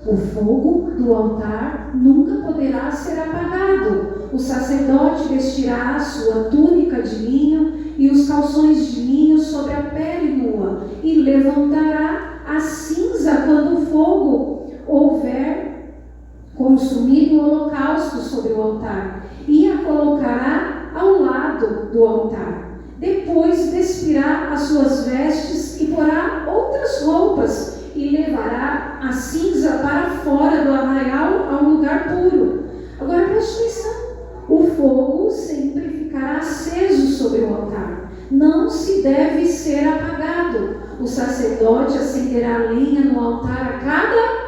O fogo do altar nunca poderá ser apagado. O sacerdote vestirá a sua túnica de linho e os calções de linho sobre a pele nua, e levantará a cinza quando o fogo houver consumido o holocausto sobre o altar, e a colocará ao lado do altar. Depois despirá as suas vestes e porá outras roupas, e levará a cinza para fora do arraial a um lugar puro. Agora preste atenção. O fogo sempre ficará aceso sobre o altar. Não se deve ser apagado. O sacerdote acenderá lenha no altar a cada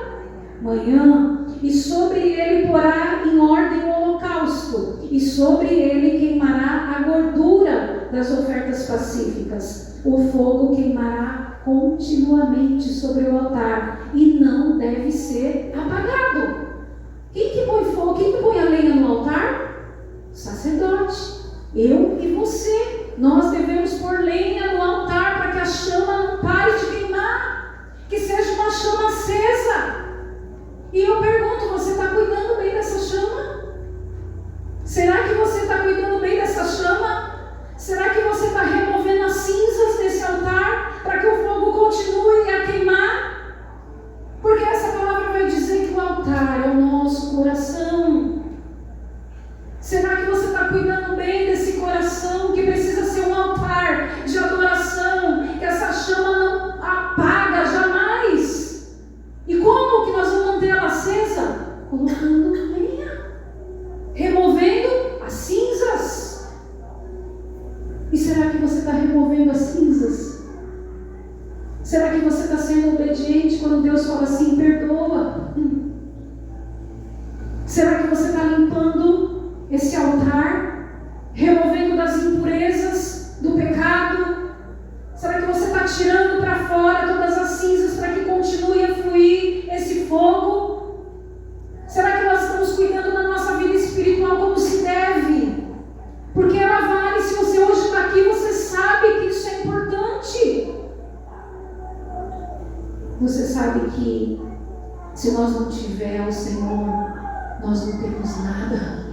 manhã, e sobre ele porá em ordem o holocausto, e sobre ele queimará a gordura das ofertas pacíficas. O fogo queimará continuamente sobre o altar e não deve ser apagado. Quem que põe fogo? Quem que põe a lenha no altar? O sacerdote. Eu e você. Nós devemos pôr lenha no altar para que a chama não pare de queimar, que seja uma chama acesa. E eu pergunto, você está cuidando bem dessa chama? Será que você está cuidando bem dessa chama? Será que você está removendo as cinzas desse altar para que o fogo continue a queimar? Porque essa palavra vai dizer que o altar é o nosso coração. Será que você está cuidando bem desse coração que precisa ser um altar de adoração, que essa chama não apaga jamais? E como que nós vamos manter ela acesa? Colocando lenha, removendo as cinzas. E será que você está removendo as cinzas? Será que você está sendo obediente quando Deus fala assim, perdoa? Será que você está limpando esse altar, removendo das impurezas do pecado? Será que você está tirando para fora todas as cinzas para que continue a fluir esse fogo? Será que nós estamos cuidando da nossa vida espiritual como se deve? Porque ela vale. Se você hoje está aqui, você sabe que isso é importante. Você sabe que se nós não tiver o Senhor, nós não temos nada.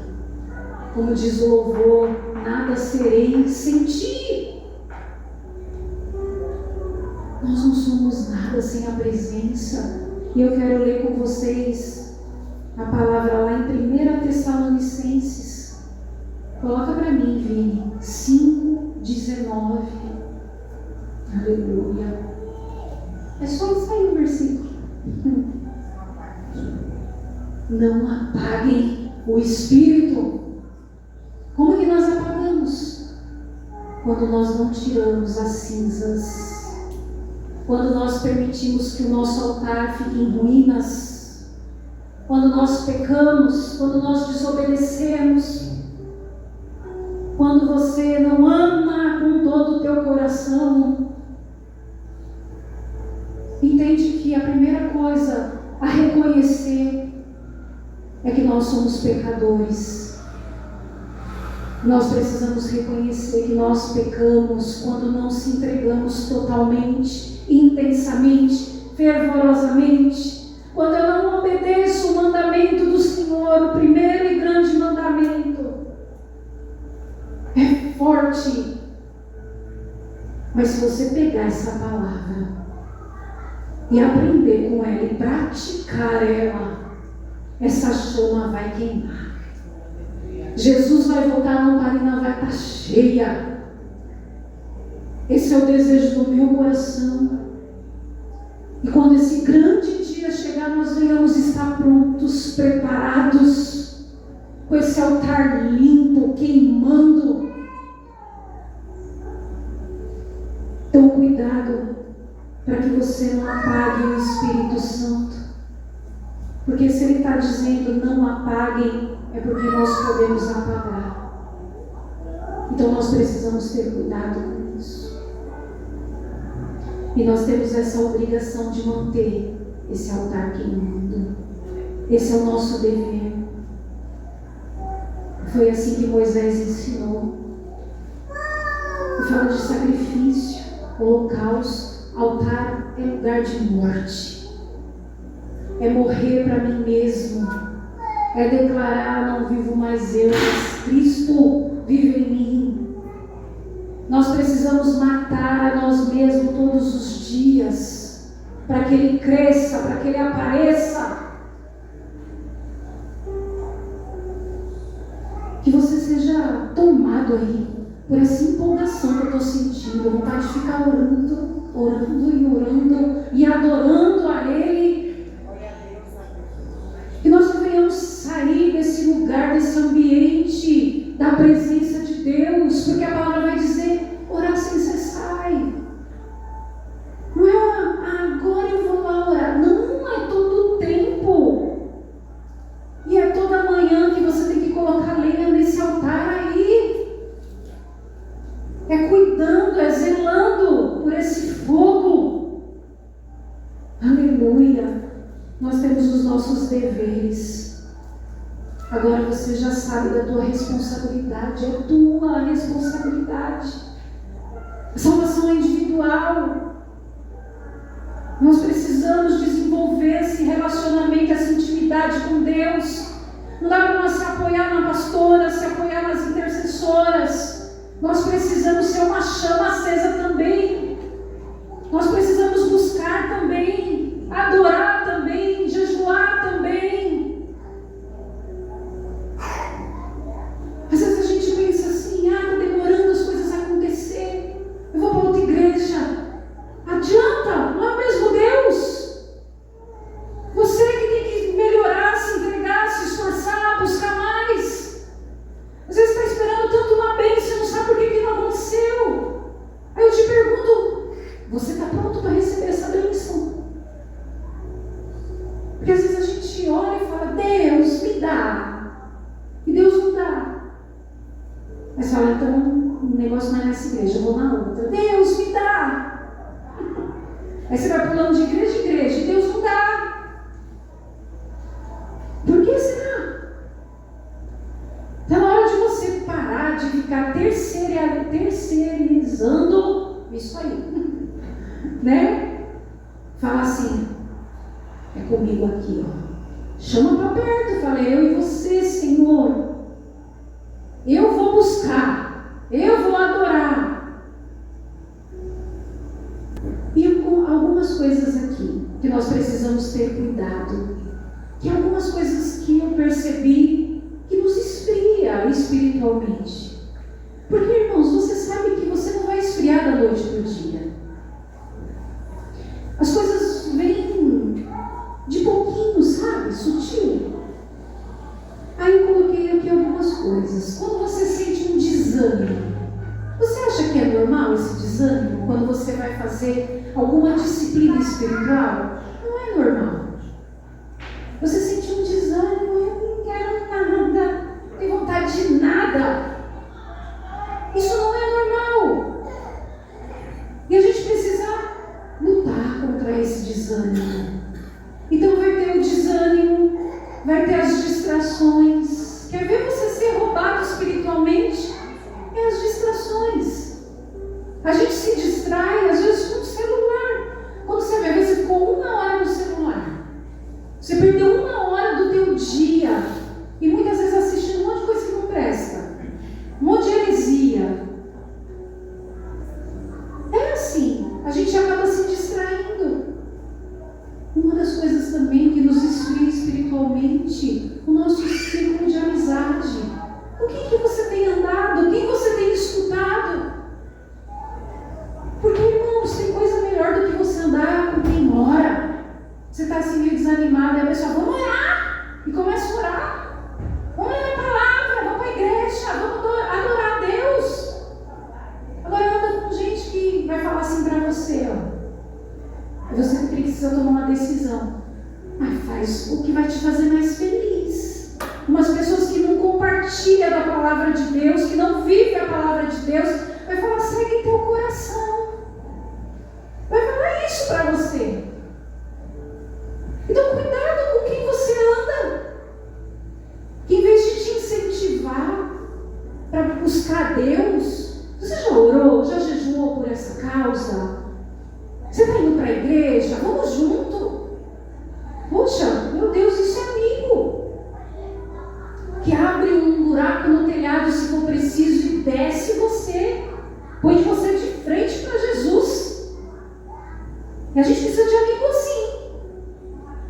Como diz o louvor, nada serei sem ti. Nós não somos nada sem a presença. E eu quero ler com vocês a palavra lá em 1 Tessalonicenses. Coloca para mim, Vini, 5:19. Aleluia. É só isso aí o versículo. Não apaguem o Espírito. Como que nós apagamos? Quando nós não tiramos as cinzas. Quando nós permitimos que o nosso altar fique em ruínas. Quando nós pecamos. Quando nós desobedecemos. Quando você não ama com todo o teu coração. Entende que a primeira coisa a reconhecer é que nós somos pecadores. Nós precisamos reconhecer que nós pecamos quando não se entregamos totalmente, intensamente, fervorosamente. Quando eu não obedeço o mandamento do Senhor, o primeiro e grande mandamento. É forte. Mas se você pegar essa palavra e aprender com ela e praticar ela, essa chama vai queimar. Jesus vai voltar, a lamparina vai estar cheia. Esse é o desejo do meu coração. E quando esse grande dia chegar, nós venhamos estar prontos, preparados, com esse altar limpo, queimando. Então cuidado para que você não apague o Espírito Santo. Porque se Ele está dizendo não apaguem, é porque nós podemos apagar. Então nós precisamos ter cuidado com isso. E nós temos essa obrigação de manter esse altar queimando. Esse é o nosso dever. Foi assim que Moisés ensinou. E fala de sacrifício, holocausto. Altar é lugar de morte. é morrer para mim mesmo, é declarar: não vivo mais eu, mas Cristo vive em mim. Nós precisamos matar a nós mesmos todos os dias, para que Ele cresça, para que Ele apareça. Que você seja tomado aí por essa empolgação que eu estou sentindo, a vontade de ficar orando e adorando a Ele. Que nós não venhamos sair desse lugar, desse ambiente da presença de Deus, porque a palavra vai dizer: orar sem cessar. Não é agora eu vou lá orar. Não, é todo o tempo. E é toda manhã que você tem que colocar lenha nesse altar aí. É cuidando, é zelando por esse fogo. Aleluia. Nós temos os nossos deveres. Agora você já sabe da tua responsabilidade. É tua responsabilidade. A salvação é individual. Nós precisamos desenvolver esse relacionamento, essa intimidade com Deus. Não dá para nós se apoiar na pastora, se apoiar nas intercessoras. Nós precisamos ser uma chama acesa também. Nós precisamos buscar também, adorar também, jejuar também. Às vezes a gente pensa assim: está demorando as coisas a acontecer. Eu vou para outra igreja. Adianta, não é o mesmo Deus. Você que tem que melhorar, se entregar, se esforçar, buscar mais. Às vezes está esperando tanto uma bênção, não sabe por que não aconteceu. Aí eu te pergunto: você está pronto para receber essa bênção? Porque às vezes a gente olha e fala: Deus me dá, e Deus não dá. Aí você fala: então o negócio não é nessa igreja, eu vou na outra. Deus me dá. Aí você vai pulando de igreja em igreja, e Deus não dá. Por que será? Está na hora de você parar de ficar terceirizando isso aí. Né? Fala assim: é comigo aqui, ó. Chama para perto, fala: eu e você, Senhor. Eu vou buscar, eu vou adorar. E algumas coisas aqui que nós precisamos ter cuidado, que algumas coisas que eu percebi que nos esfria espiritualmente. Porque, irmãos, você sabe que você não vai esfriar da noite para o dia. As coisas vêm de pouquinho, sabe? Sutil. Aí eu coloquei aqui algumas coisas. Quando você sente um desânimo, você acha que é normal esse desânimo quando você vai fazer alguma disciplina espiritual? Não é normal. Você sente um desânimo: eu não quero nada, não tenho vontade de nada. Isso não é normal. E a gente precisa lutar contra esse desânimo. Então vai ter o desânimo, vai ter as distrações. Quer ver você ser roubado espiritualmente? É as distrações. A gente se distrai, às vezes, com o celular. Quando você vai ver, você ficou 1 hora no celular. Você perdeu 1 hora do teu dia. E muitas vezes assistindo um monte de coisa que não presta. Um monte de heresia. É assim. A gente acaba se distraindo. Uma das coisas também que nos esfria espiritualmente, o nosso círculo de amizade. O que você tem andado? Quem você tem escutado? Porque, irmãos, tem coisa melhor do que você andar com quem ora. Você está assim meio desanimado, e a pessoa: vamos orar. E começa a orar. Vamos ler a palavra, vamos para a igreja, vamos adorar a Deus. Agora anda com gente que vai falar assim para você, ó. Você precisa tomar uma decisão. Mas faz o que vai te fazer mais feliz. Umas pessoas que não compartilham da palavra de Deus, que não vivem a palavra de Deus, vai falar: segue teu coração. Vai falar isso para você. Então cuidado com quem você anda. Que em vez de te incentivar para buscar Deus, você já orou, já jejuou por essa causa? Você está indo para a igreja? Vamos junto. Poxa, se for preciso, e desce você. Põe você de frente para Jesus. E a gente precisa de amigo assim.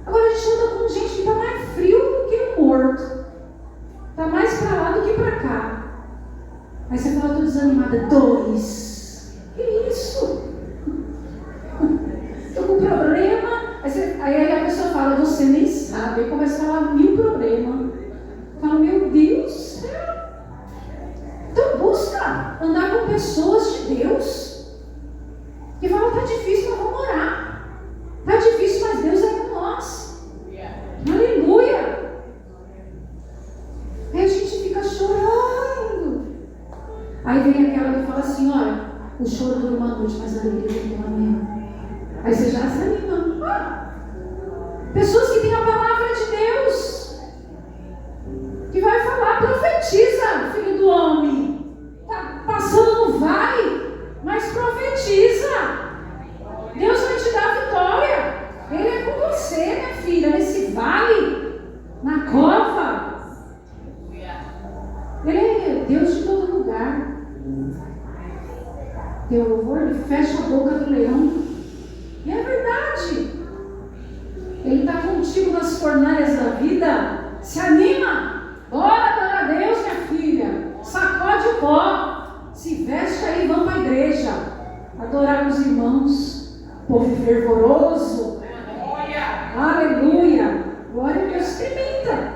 Agora a gente anda com gente que está mais frio do que morto. Está mais para lá do que para cá. Aí você fala, estou desanimada. 2. Que isso? Estou com problema. Aí a pessoa fala, você nem sabe. Aí começa a falar 1000 problemas. Fala, meu Deus do céu. Então busca andar com pessoas de Deus. E fala, está difícil, mas vamos orar. Está difícil, mas Deus é com nós. Aleluia. Aí a gente fica chorando. Aí vem aquela que fala assim, olha, o choro dura uma noite, mas a alegria vem pela manhã. Aí você já se anima. Pessoas que têm a palavra de Deus, que vai falar, profetiza, filho do homem. Está passando no vale, mas profetiza. Deus vai te dar vitória. Ele é com você, minha filha, nesse vale, na cova. Ele é Deus de todo lugar. Teu louvor, ele fecha a boca do leão. E é verdade. Ele está contigo nas fornalhas da vida. Se anima. Bora adorar a Deus, minha filha. Sacode o pó. Se veste aí e vamos para a igreja. Adorar os irmãos. Povo fervoroso. Aleluia. Glória a Deus. Experimenta.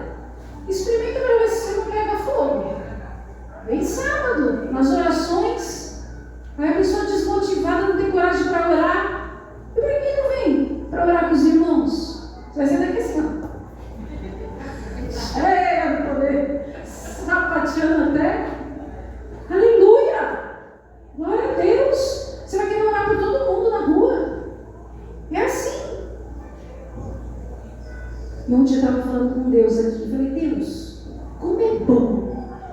Experimenta para ver se você não pega fogo. Vem sábado, nas orações. Aí a pessoa desmotivada não tem coragem para orar. E por que não vem para orar com os irmãos? Você vai ser daqui assim, ó. Para poder sapateando até. Aleluia! Glória a Deus! Você vai querer orar por todo mundo na rua. É assim. E ontem eu estava falando com Deus aqui. Eu falei, Deus, como é bom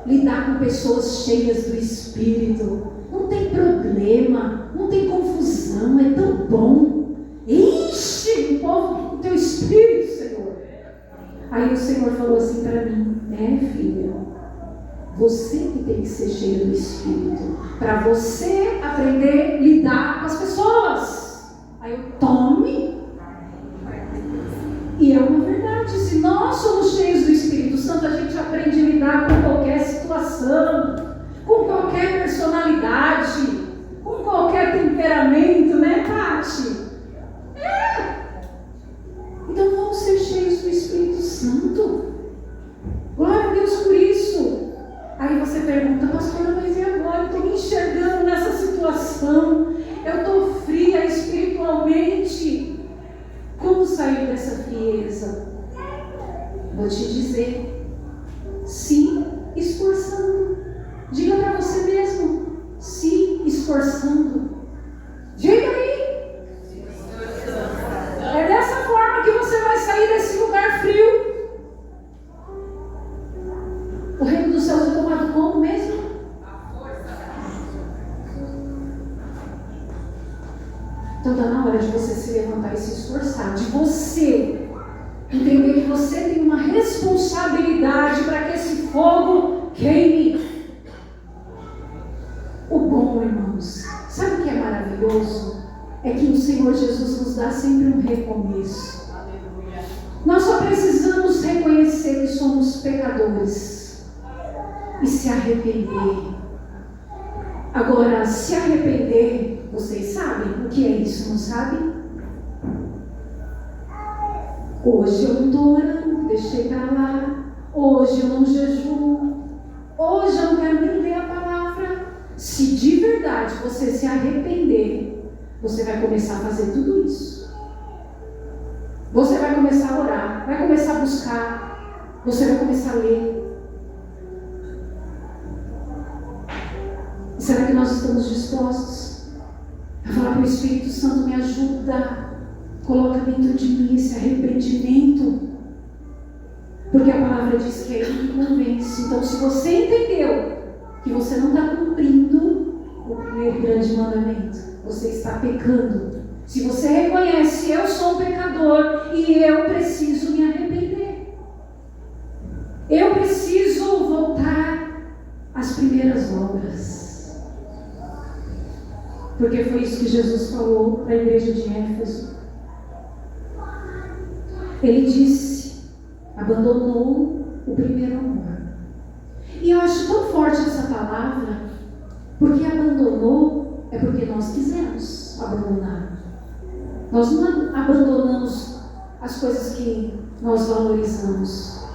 lidar com pessoas cheias do Espírito. Não tem problema, não tem confusão, é tão bom. Enche o povo com o teu Espírito, Senhor. Aí o Senhor falou assim para mim, filha, você que tem que ser cheia do Espírito, para você aprender a lidar com as pessoas. Aí eu tome. E é uma verdade, se nós somos cheios do Espírito Santo, a gente aprende a lidar com qualquer situação, com qualquer personalidade, com qualquer temperamento, né, Tati? Então vamos ser cheios do Espírito Santo. Glória a Deus por isso. Aí você pergunta, pastora, mas e agora? Eu estou me enxergando nessa situação. Eu estou fria espiritualmente. Como sair dessa frieza? Vou te dizer, se esforçando. Diga para você mesmo, se esforçando. Diga aí. É dessa forma que você vai sair desse lugar frio. O reino dos céus é tomado como mesmo? Então está na hora de você se levantar e se esforçar, de você entender que você tem uma responsabilidade para que esse fogo queime. O bom, irmãos, sabe o que é maravilhoso? É que o Senhor Jesus nos dá sempre um recomeço. Nós só precisamos reconhecer que somos pecadores e se arrepender. Agora, se arrepender, vocês sabem o que é isso, não sabem? Hoje eu não estou orando, deixei para lá. Hoje eu não jejuo. Hoje eu não quero nem ler a palavra. Se de verdade você se arrepender, você vai começar a fazer tudo isso. Você vai começar a orar, vai começar a buscar, você vai começar a ler. Será que nós estamos dispostos a falar para o Espírito Santo, me ajuda, coloca dentro de mim esse arrependimento? Porque a palavra diz que é Ele que convence. Então, se você entendeu que você não está cumprindo o primeiro grande mandamento, você está pecando. Se você reconhece, eu sou um pecador e eu preciso me arrepender. Eu preciso voltar às Porque foi isso que Jesus falou para a igreja de Éfeso. Ele disse, abandonou o primeiro amor. E eu acho tão forte essa palavra, porque abandonou é porque nós quisemos abandonar. Nós não abandonamos as coisas que nós valorizamos.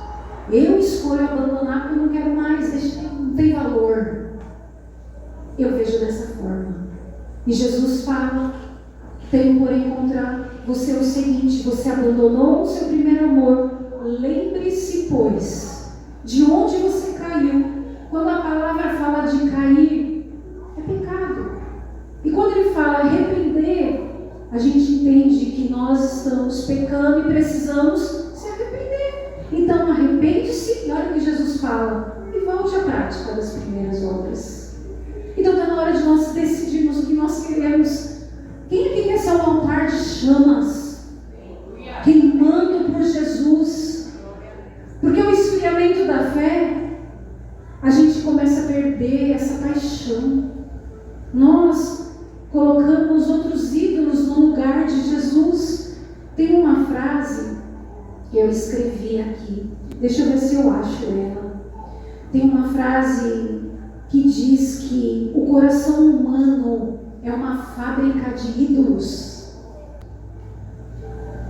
Eu escolho abandonar porque eu não quero mais, não tem valor. Eu vejo dessa forma. E Jesus fala, tenho porém contra você o seguinte, você abandonou o seu primeiro amor. Lembre-se, pois, de onde você caiu. Quando a palavra fala de cair, é pecado. E quando ele fala arrepender, a gente entende que nós estamos pecando e precisamos se arrepender. Então arrepende-se, e olha o que Jesus fala, e volte à prática das primeiras obras. Então está na hora de nós decidirmos o que nós queremos. Quem aqui quer ser um altar de chamas, queimando por Jesus? Porque o esfriamento da fé, a gente começa a perder essa paixão. Nós colocamos outros ídolos no lugar de Jesus. Tem uma frase que eu escrevi aqui, deixa eu ver se eu acho ela. Tem uma frase que diz que o coração humano é uma fábrica de ídolos.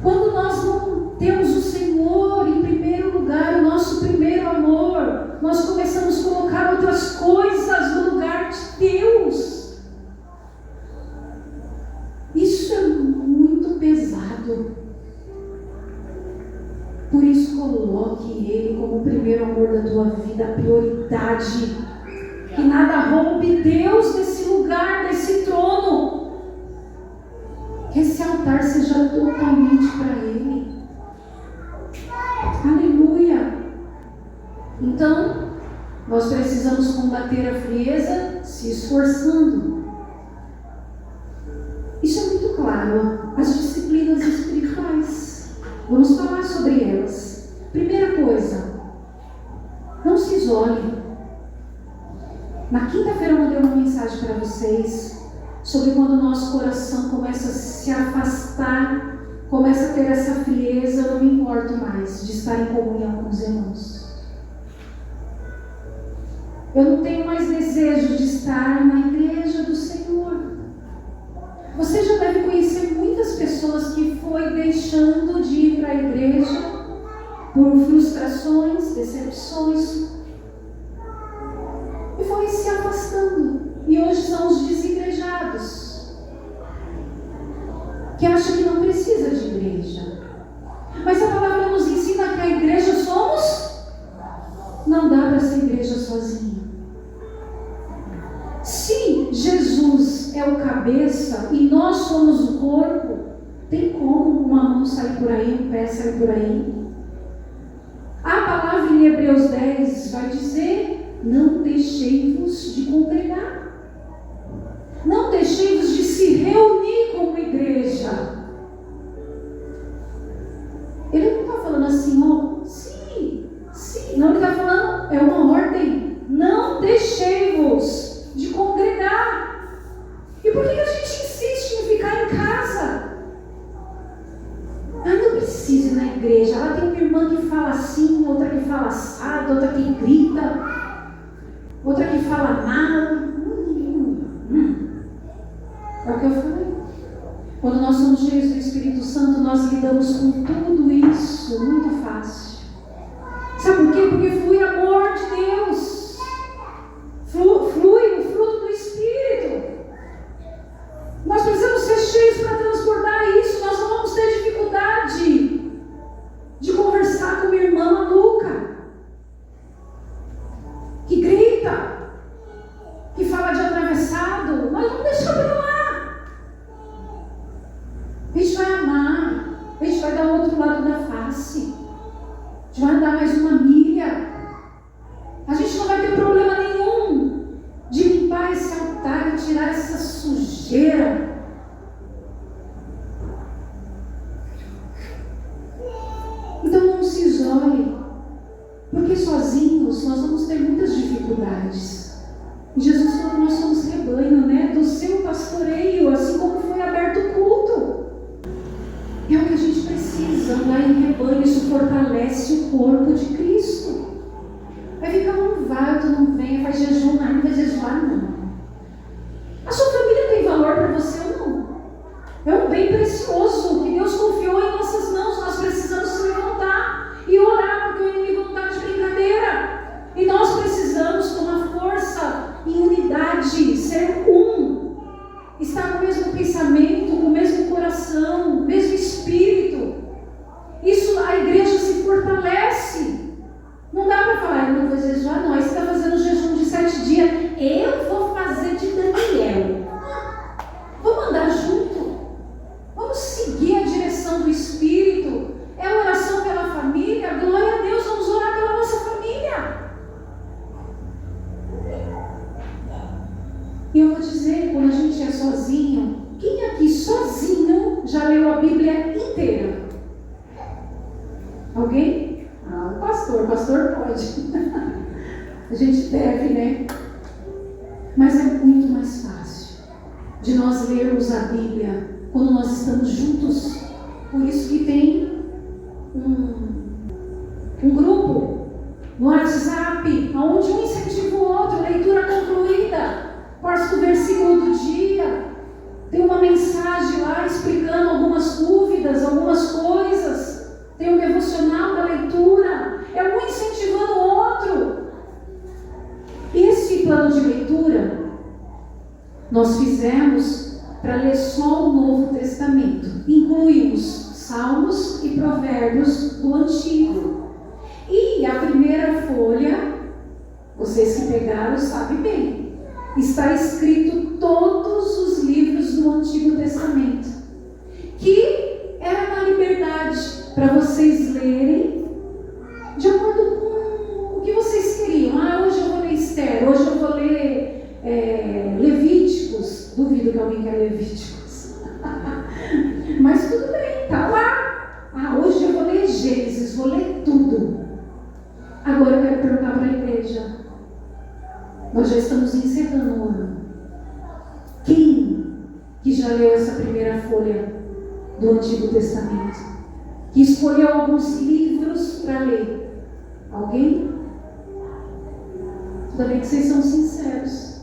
Quando nós não temos o Senhor em primeiro lugar, o nosso primeiro amor, nós começamos a colocar outras coisas no lugar de Deus. Isso é muito pesado. Por isso, coloque Ele como o primeiro amor da tua vida, a prioridade. Que nada roube Deus desse lugar, desse trono. Que esse altar seja totalmente para Ele. Aleluia. Então, nós precisamos combater a frieza se esforçando. Isso é muito claro. As disciplinas espirituais. Vamos falar sobre elas. Primeira coisa, não se isole. Na quinta-feira eu mandei uma mensagem para vocês sobre quando o nosso coração começa a se afastar, começa a ter essa frieza. Eu não me importo mais de estar em comunhão com os irmãos. Eu não tenho mais desejo de estar na igreja do Senhor. Você já deve conhecer muitas pessoas que foi deixando de ir para a igreja por frustrações, decepções, e foi se afastando. E hoje são os desigrejados, que acham que não precisa de igreja. Mas a palavra nos ensina que a igreja somos. Não dá para ser igreja sozinho. Se Jesus é o cabeça e nós somos o corpo, tem como uma mão sair por aí, um pé sair por aí? A palavra em Hebreus 10 vai dizer: não deixei-vos de congregar. Não deixei-vos de se reunir como igreja. Ele não está falando assim, ó, sim. Não, ele está falando, é uma ordem. Não deixei-vos de congregar. E por que a gente insiste em ficar em casa? Não preciso ir na igreja. Lá tem uma irmã que fala assim, outra que fala assado, outra que grita, outra que fala mal. É o que eu falei. Quando nós somos cheios do Espírito Santo, nós lidamos com tudo isso muito fácil. Sabe por quê? Porque flui amor de Deus. Flui o fruto do Espírito. Nós precisamos ser cheios para transbordar isso. Nós não vamos ter dificuldade de conversar com minha irmã maluca, que grita, que fala de atravessado. Nós vamos deixar para lá. A gente vai amar. A gente vai dar o outro lado da face. A gente vai andar mais uma milha. A gente não vai ter problema nenhum de limpar esse altar e tirar essa sujeira. Então não se isole, porque sozinhos nós vamos ter muitas dificuldades. E Jesus falou que nós somos rebanho, né, no seu pastoreio, assim como foi aberto o culto. É o que a gente precisa, andar em rebanho, isso fortalece o corpo de Cristo. Vai ficar, não vai, tu não vem, faz jejum, não vai jejuar, não. A sua família tem valor para você ou não? É um bem precioso que Deus confiou em nossas mãos. Nós precisamos se levantar e orar, porque o inimigo não está de brincadeira. E nós precisamos tomar força em unidade, ser um, estar com o mesmo pensamento, com o mesmo coração, o mesmo espírito. Isso, a igreja se fortalece. Não dá para falar, eu não vou jejuar, não. Aí você está fazendo jejum de 7 dias. Eu vou fazer de Daniel. Vamos andar junto. Vamos seguir a direção do Espírito. É oração pela família. Glória a Deus, vamos orar pela nossa família. E eu vou dizer, quando a gente é sozinho, quem aqui sozinho já leu a Bíblia inteira? Alguém? Ah, o pastor pode. A gente deve, né? Mas é muito mais fácil de nós lermos a Bíblia quando nós estamos juntos. Por isso que tem um grupo no WhatsApp, onde um incentiva o outro, leitura concluída, posta o versículo do dia, tem uma mensagem lá explicando algumas dúvidas, algumas coisas. Tem um devocional da leitura, é um incentivando o outro. Esse plano de leitura nós fizemos para ler só o Novo Testamento. Incluímos Salmos e Provérbios do Antigo. E a primeira folha, vocês que pegaram sabem bem, está escrito todos os livros do Antigo Testamento, que era na liberdade para vocês lerem de acordo com o que vocês queriam. Hoje eu vou ler Esther, hoje eu vou ler Levíticos. Duvido que alguém quer Levíticos. Mas tudo bem, tá lá. Hoje eu vou ler Gênesis, vou ler tudo. Agora eu quero perguntar para a igreja. Nós já estamos encerrando o ano. Quem que já leu essa primeira folha do Antigo Testamento? Que escolheu alguns livros para ler? Alguém? Ainda bem que vocês são sinceros.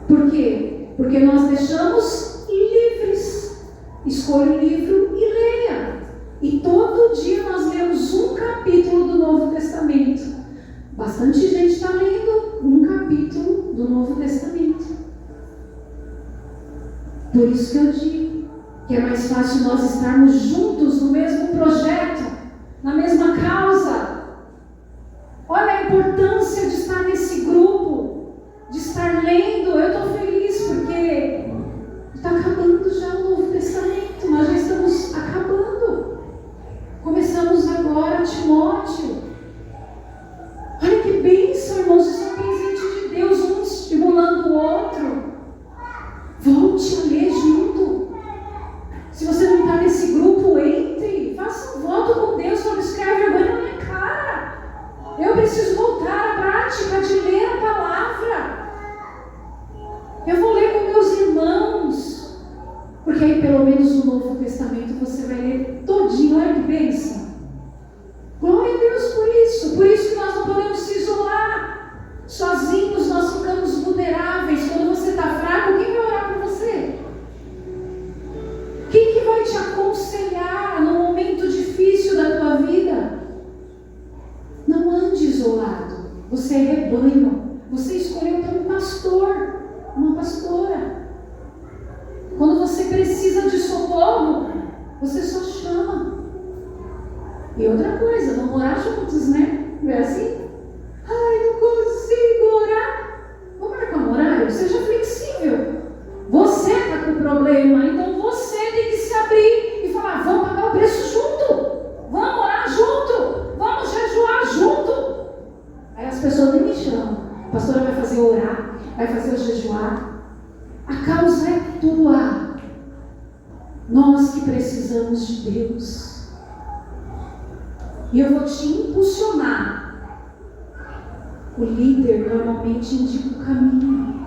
Por quê? Porque nós deixamos livres. Escolha um livro e leia. E todo dia nós lemos um capítulo do Novo Testamento. Bastante gente está lendo um capítulo do Novo Testamento. Por isso que eu digo que é mais fácil nós estarmos juntos no mesmo projeto, na mesma causa. Olha a importância de estar nesse grupo, de estar lendo. Eu estou feliz porque está acabando já o Novo Testamento, nós já estamos acabando. Começamos agora Timóteo. Olha que bênção, irmãos, isso é um presente de Deus, um estimulando o outro. Volte a ler junto. Se você não está nesse grupo, entre, faça um voto com Deus, não escreve vergonha na minha cara. Eu preciso voltar à prática de ler a palavra. Eu vou ler com meus irmãos, porque aí pelo menos o Novo Testamento você vai ler todinho. Olha que bênção. Glória a Deus por isso. Por isso que nós não podemos se isolar. Sozinhos nós ficamos vulneráveis. Quando você está fraco, quem vai orar por você? Quem que vai te aconselhar no momento difícil da tua vida? Não ande isolado. Você é rebanho. Você escolheu ter um pastor, uma pastora. Quando você precisa de socorro, você só chama. E outra coisa, vamos orar juntos, né? Não é assim? Ai, não consigo orar. Vamos marcar um horário? Seja flexível. Você está com problema, então você tem que se abrir e falar: vamos pagar o preço junto, vamos orar junto, vamos jejuar junto. Aí as pessoas nem me chamam. A pastora vai fazer orar, vai fazer o jejuar. A causa é tua. Nós que precisamos de Deus. E eu vou te impulsionar. O líder normalmente indica o caminho.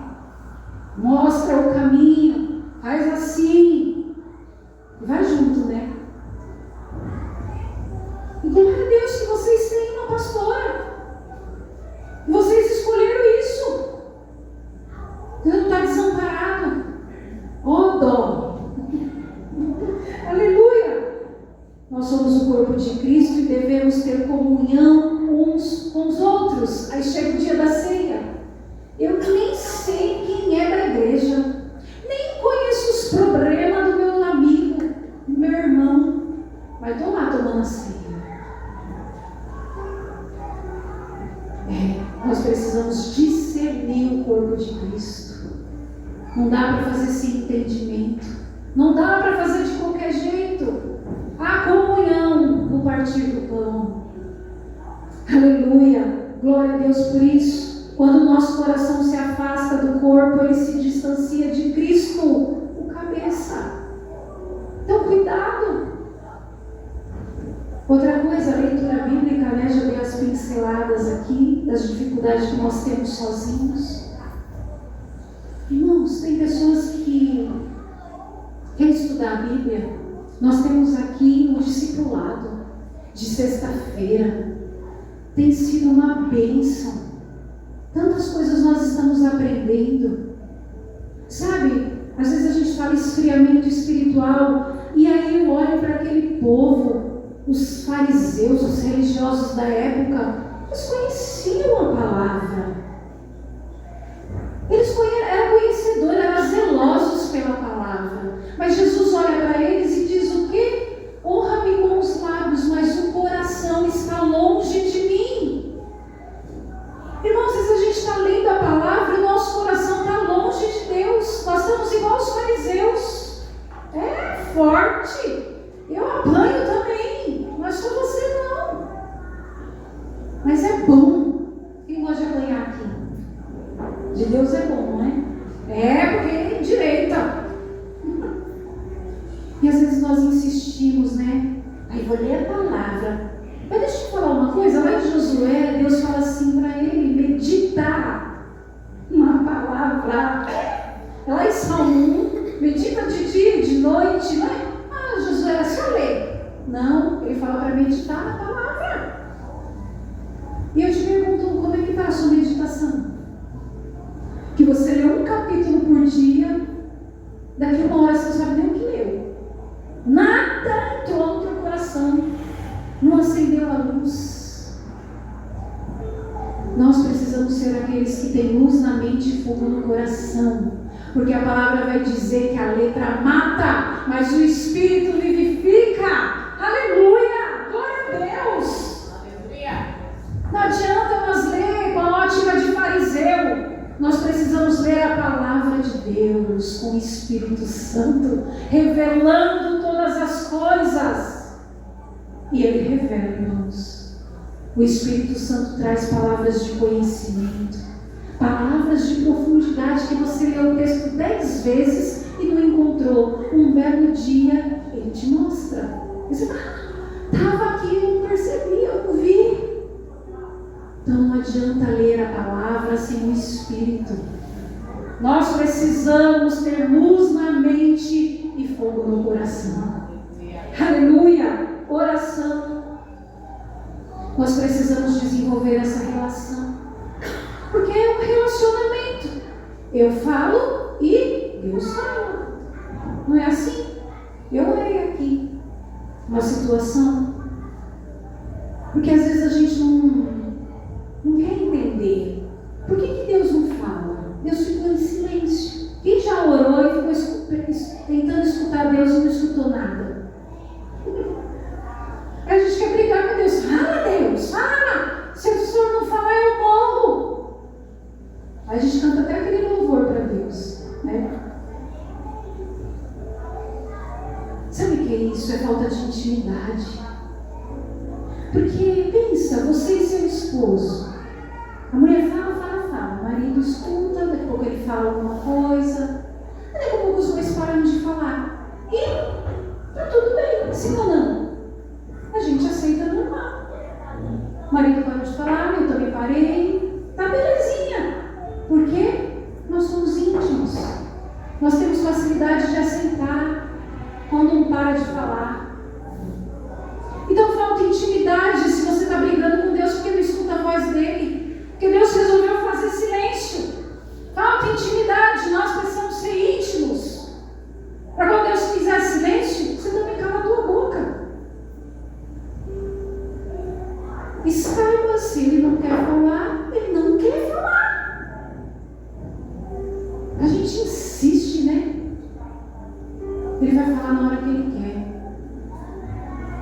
mostra o caminho, faz assim, vai junto, né? E glória a Deus que vocês têm uma pastora. Vocês escolheram isso. Você não está desamparado. Oh, dó. Aleluia. Nós somos o corpo de Cristo e devemos ter comunhão uns com os outros. Aí chega o dia da ceia. Eu nem sei quem é da igreja, nem conheço os problemas do meu amigo, do meu irmão, mas estou lá tomando a ceia. Nós precisamos discernir o corpo de Cristo. Não dá para fazer sem entendimento. Não dá para fazer de qualquer jeito. A comunhão no partir do pão. Aleluia. Glória a Deus por isso. Quando o nosso coração se afasta do corpo, ele se distancia de Cristo, o cabeça. Então, cuidado. Outra coisa, a leitura bíblica, né? Já dei as pinceladas aqui das dificuldades que nós temos sozinhos. Irmãos, tem pessoas que querem estudar a Bíblia. Nós temos aqui um discipulado de sexta-feira. Tem sido uma bênção. Tantas coisas nós estamos aprendendo. Sabe, às vezes a gente fala esfriamento espiritual, e aí eu olho para aquele povo, os fariseus, os religiosos da época, eles conheciam a palavra. Eles eram conhecedores, eram zelosos pela palavra. Mas Jesus olha para eles e diz o quê? Honra-me com os lábios, mas o coração está longe de mim. Irmãos, às vezes a gente está lendo a palavra e o nosso coração está longe de Deus. Nós estamos igual aos fariseus. É forte. Eu apanho também, mas só você não. Mas é bom. Quem gosta de apanhar aqui? De Deus é bom, não é? É, porque é direita. E às vezes nós insistimos, né? Aí vou ler a palavra. Mas deixa eu te falar uma coisa. Lá em Josué, Deus fala assim para ele: medita uma palavra. Lá em Salmo 1, medita de dia e de noite, não é? Ah, Josué era só ler. Não, ele fala para meditar na palavra. E eu te pergunto, como é que está a sua meditação? Que você lê um capítulo por dia, daqui uma hora você não sabe nem o que leu. Nada entrou no teu coração, não acendeu a luz. Nós precisamos ser aqueles que têm luz na mente e fogo no coração, porque a palavra vai dizer que a letra mata, mas o Espírito vivifica. Aleluia! Glória a Deus! Aleluia! Não adianta nós ler com a ótica de fariseu. Nós precisamos ler a palavra de Deus com o Espírito Santo, revelando todas as coisas. E Ele revela, irmãos. O Espírito Santo traz palavras de conhecimento, palavras de profundidade que você leu o texto 10 vezes e não encontrou. Um belo dia, Ele te mostra. Você estava aqui, eu não percebi, eu não vi. Então não adianta ler a palavra sem o Espírito. Nós precisamos ter luz na mente e fogo no coração. Aleluia! Oração. Nós precisamos desenvolver essa relação. Porque é um relacionamento. Eu falo e Deus fala. Não é assim? Eu orei aqui uma situação. Porque às vezes a gente não quer entender. Por que Deus não fala? Deus ficou em silêncio. Quem já orou e ficou tentando escutar Deus e não escutou nada? A gente quer brigar com Deus. Fala, Deus, fala! Se o Senhor não falar, eu morro. Aí a gente canta até aquele louvor para Deus, né? Sabe o que é isso? É falta de intimidade. Porque, pensa, você e seu esposo. A mulher fala. O marido escuta, daqui a pouco ele fala alguma coisa. Daqui a pouco os dois param de falar. E tá tudo bem, sim ou não? A gente aceita normal. O marido parou de falar, eu também parei. Tá belezinha. Por quê? Nós somos íntimos. Nós temos facilidade de assentar quando um para de falar. Então falta intimidade se você está brigando com Deus porque não escuta a voz dele. Porque Deus resolveu fazer silêncio. Falta intimidade, nós precisamos ser íntimos. Para quando Deus fizer silêncio, você também cala a tua boca. E saiba, se ele não quer falar, ele não quer falar. A gente insiste, né? Ele vai falar na hora que ele quer.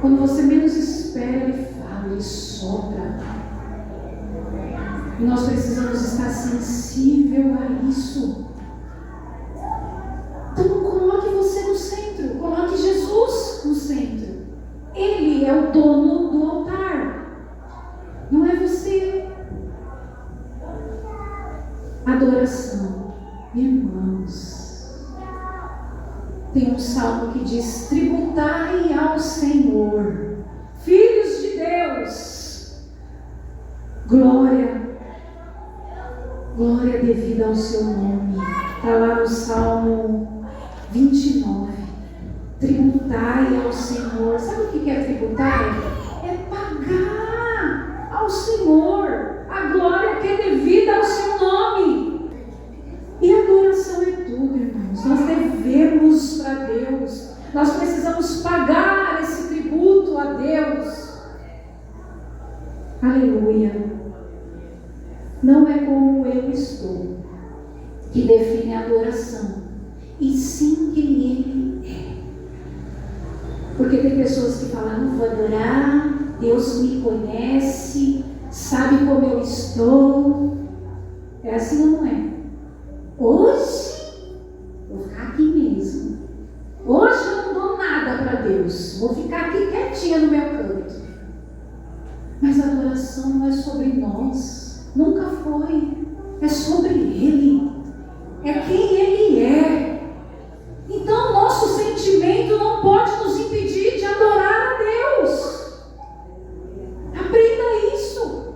Quando você menos espera, ele fala, ele sopra. E nós precisamos estar sensível a isso. Então coloque você no centro, coloque Jesus no centro. Ele é o dono do altar, não é você. Adoração, irmãos. Tem um salmo que diz: tributai ao Senhor, filhos de Deus, glória devida ao seu nome. Está lá no Salmo 29. Tributai ao Senhor. Sabe o que é tributar? É pagar ao Senhor a glória que é devida ao seu nome. E a adoração é tudo, irmãos. Nós devemos para Deus. Nós precisamos pagar esse tributo a Deus. Aleluia. Não é como eu estou que define a adoração, e sim quem Ele é. Porque tem pessoas que falam: não vou adorar, Deus me conhece, sabe como eu estou. É assim ou não é? Hoje vou ficar aqui mesmo. Hoje eu não dou nada para Deus, vou ficar aqui quietinha no meu canto. Mas a adoração não é sobre nós, nunca foi. É sobre Ele, é quem Ele é. Então nosso sentimento não pode nos impedir de adorar a Deus. Aprenda isso.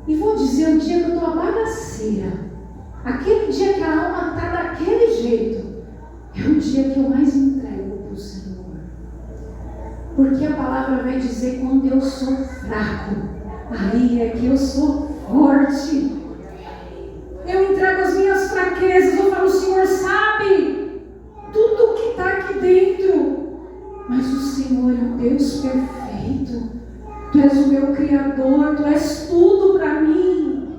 E vou dizer, o dia que eu estou a bagaceira, aquele dia que a alma está daquele jeito, é o dia que eu mais entrego para o Senhor. Porque a palavra vai dizer: quando eu sou fraco, aí é que eu sou forte. Eu entrego as minhas fraquezas, eu falo: o Senhor sabe tudo que está aqui dentro, mas o Senhor é um Deus perfeito. Tu és o meu Criador, Tu és tudo para mim.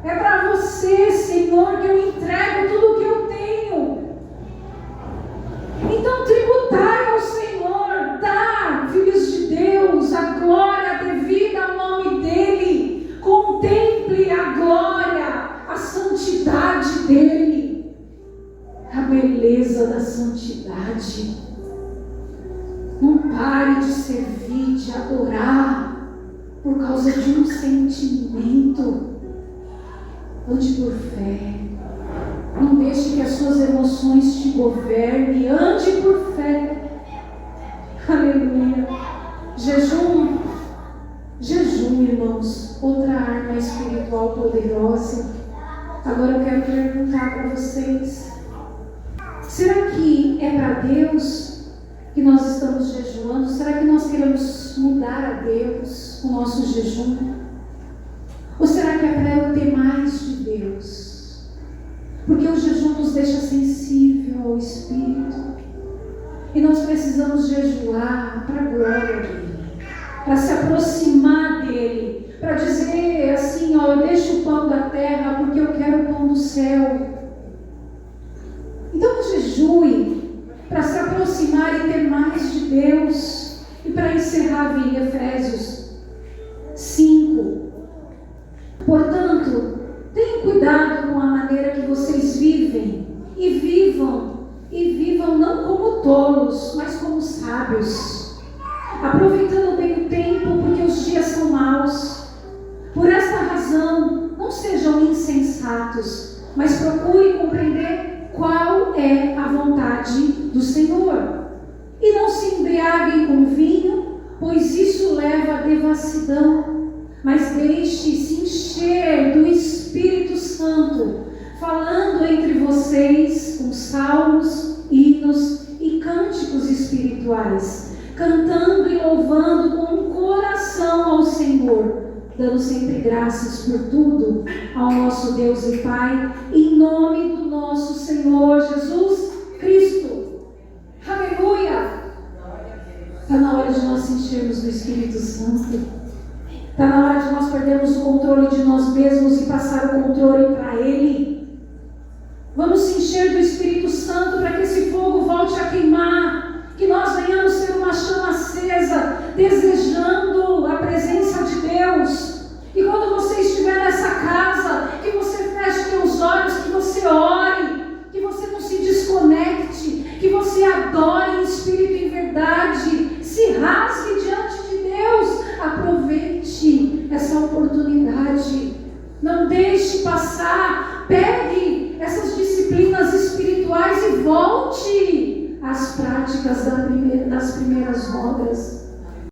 É para Você, Senhor, que eu entrego tudo que eu tenho. Então tributai ao Senhor, dá, filhos de Deus, a glória devida ao nome dEle. Contemple a glória, a santidade dEle, a beleza da santidade. Não pare de servir, de adorar por causa de um sentimento. Ande por fé. Não deixe que as suas emoções te governem. Ande por fé. Aleluia. Jejum, irmãos, outra arma espiritual poderosa. Agora eu quero perguntar para vocês: será que é para Deus que nós estamos jejuando? Será que nós queremos mudar a Deus com o nosso jejum? Ou será que é para eu ter mais de Deus? Porque o jejum nos deixa sensível ao Espírito. E nós precisamos jejuar para a glória dEle, para se aproximar dEle, para dizer assim: ó, eu deixo o pão da terra porque eu quero o pão do céu. Então jejue para se aproximar e ter mais de Deus. E para encerrar, vi Efésios 5. Portanto, tenham cuidado com a maneira que vocês vivem, e vivam não como tolos, mas como sábios, aproveitando bem o tempo, porque os dias são maus. Por esta razão, não sejam insensatos, mas procurem compreender qual é a vontade do Senhor. E não se embriaguem com vinho, pois isso leva à devassidão, mas deixe-se encher do Espírito Santo, falando entre vocês vocês com salmos, hinos e cânticos espirituais, cantando e louvando com o coração ao Senhor, dando sempre graças por tudo ao nosso Deus e Pai, em nome do nosso Senhor Jesus Cristo. Aleluia! Está na hora de nós enchermos do Espírito Santo. Está na hora de nós perdermos o controle de nós mesmos e passar o controle para Ele. Vamos se encher do Espírito Santo para que esse fogo volte a queimar, que nós venhamos ser uma chama acesa, desejando a presença de Deus. E quando você estiver nessa casa, que você feche seus olhos, que você ore, que você não se desconecte, que você adore em espírito e em verdade, se rasgue diante de Deus. Aproveite essa oportunidade, não deixe passar, pegue essas disciplinas espirituais e volte às práticas das primeiras obras.